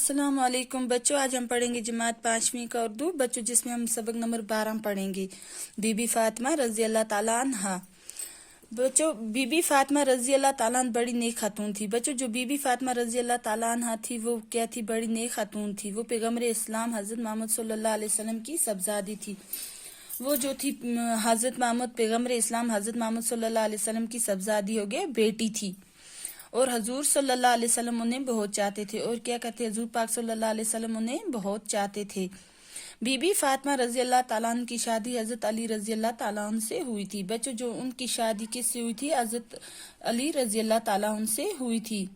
अस्सलाम वालेकुम बच्चों, आज हम पढ़ेंगे जमात 5वीं का उर्दू बच्चों, जिसमें हम सबक नंबर 12 पढ़ेंगे। बीबी फातिमा रजी अल्लाह ताला अन्हा। बच्चों, बीबी फातिमा रजी अल्लाह ताला अन्हा बड़ी नेक खातून थी। बच्चों, जो बीबी फातिमा रजी अल्लाह ताला अन्हा थी वो क्या थी? बड़ी नेक खातून थी। वो पैगम्बर इस्लाम हजरत मोहम्मद सल्लल्लाहु अलैहि वसल्लम की सबजादी थी। वो जो थी हजरत मोहम्मद पैगम्बर इस्लाम हजरत मोहम्मद सल्लल्लाहु अलैहि वसल्लम की सबजादी हो गए बेटी थी। और हजूर सल्लल्लाहु अलैहि वसल्लम उन्हें बहुत चाहते थे। और क्या कहते? हजूर पाक सल्लल्लाहु अलैहि वसल्लम उन्हें बहुत चाहते थे। बीबी फातिमा रजी अल्लाह ताला अन्हा की शादी हजरत अली रजी अल्लाह ताला अन्हा से हुई थी। बच्चों, जो उनकी शादी किससे हुई थी? हजरत अली रजी अल्लाह ताला अन्हा से हुई थी।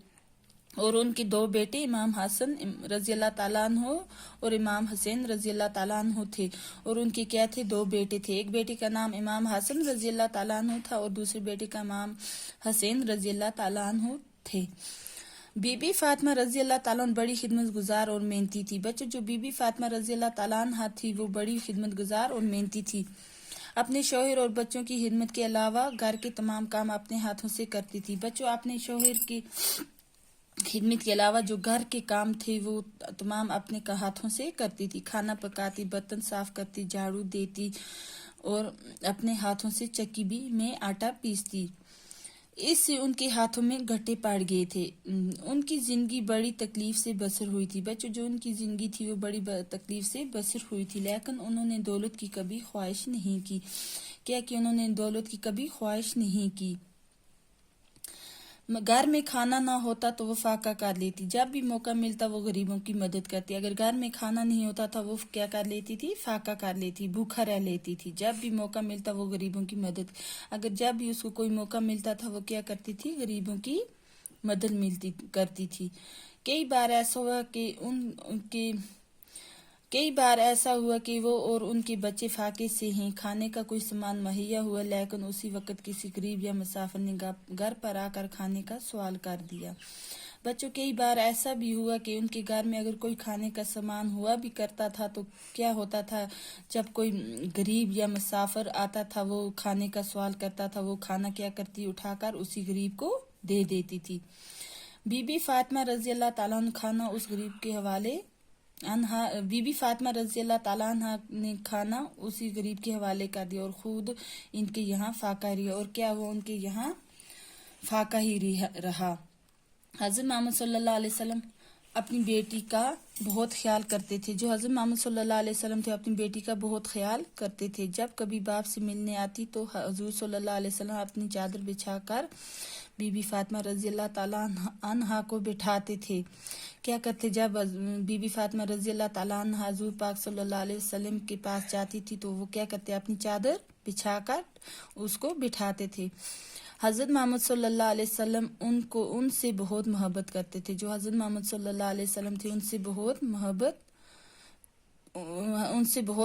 और उनके दो बेटे इमाम हसन रजी अल्लाह ताला अन्हु और इमाम हुसैन रजी अल्लाह ताला अन्हु थे। और उनके क्या थे? दो बेटे थे। एक बेटे का नाम इमाम हसन रजी अल्लाह ताला अन्हु था और दूसरे बेटे का नाम हुसैन रजी अल्लाह ताला अन्हु थे। बीबी फातिमा रजी अल्लाह ताला अन्हा बड़ी खिदमत गुजार और मेहनती थी। बच्चों, जो बीबी फातिमा रजी अल्लाह ताला अन्हा थी वो बड़ी खिदमत गुजार और मेहनती थी। अपने शौहर और बच्चों की खिदमत के अलावा घर के तमाम काम अपने हाथों से करती थी। बच्चों, अपने शौहर की खिदमत के अलावा जो घर के काम थे वो तमाम अपने हाथों से करती थी। खाना पकाती, बर्तन साफ करती, झाड़ू देती और अपने हाथों से चक्की भी में आटा पीसती। इससे उनके हाथों में घट्टे पड़ गए थे। उनकी जिंदगी बड़ी तकलीफ से बसर हुई थी। बच्चों, जो उनकी जिंदगी थी वो बड़ी तकलीफ से बसर हुई थी, लेकिन उन्होंने दौलत की कभी ख्वाहिश नहीं की। क्या कि उन्होंने दौलत की कभी ख्वाहिश नहीं की। घर में खाना ना होता तो वो फाका कर लेती। जब भी मौका मिलता वो गरीबों की मदद करती। अगर घर में खाना नहीं होता था वो क्या कर लेती थी? फाका कर लेती, भूखा रह लेती थी। जब भी मौका मिलता वो गरीबों की मदद, अगर जब भी उसको कोई मौका मिलता था वो क्या करती थी? गरीबों की मदद करती थी। कई बार ऐसा हुआ कि वो और उनके बच्चे फाके से हैं। खाने का कोई सामान मुहैया हुआ, लेकिन उसी वक्त किसी गरीब या मुसाफिर ने घर पर आकर खाने का सवाल कर दिया। बच्चों, कई बार ऐसा भी हुआ कि उनके घर में अगर कोई खाने का सामान हुआ भी करता था तो क्या होता था? जब कोई गरीब या मुसाफिर आता था वो खाने का सवाल करता था, वो खाना क्या करती? उठाकर उसी गरीब को दे देती थी। बीबी फातिमा रजी अल्लाह ताला अन्हा खाना उस गरीब के हवाले बीबी फातिमा रजी अल्लाह ताला अन्हा ने खाना उसी गरीब के हवाले कर दिया और खुद इनके यहाँ फाका रहा। और क्या हुआ? उनके यहाँ फाका ही रहा। हजरत मोहम्मद सल्लल्लाहु अलैहि वसल्लम अपनी बेटी का बहुत ख्याल करते थे। जो हजरत मोहम्मद सल्लल्लाहु अलैहि वसल्लम थे अपनी बेटी का बहुत ख्याल करते थे। जब कभी बाप से मिलने आती तो हजूर सल्लल्लाहु अलैहि वसल्लम अपनी चादर बिछाकर बीबी फातिमा रजी अल्लाह ताला अन्हा को बिठाते थे। क्या करते? जब बीबी फातिमा रजी अल्लाह ताला अन्हा हजूर पाक सल्लल्लाहु अलैहि वसल्लम के पास जाती थी तो वो क्या करते? अपनी चादर बिछाकर उसको बिठाते थे। हजरत मोहम्मद सल्लल्लाहु अलैहि वसल्लम उनसे बहुत मोहब्बत करते थे। जो हजरत मोहम्मद सल्लल्लाहु अलैहि वसल्लम थे उनसे बहुत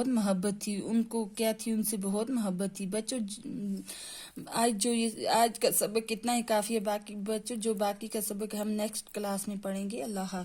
मोहब्बत थी। उनको क्या थी? उनसे बहुत मोहब्बत थी। बच्चों, आज का सबक इतना ही काफी है। बाकी बच्चों, जो बाकी का सबक हम नेक्स्ट क्लास में पढ़ेंगे। अल्लाह हाफ़िज़।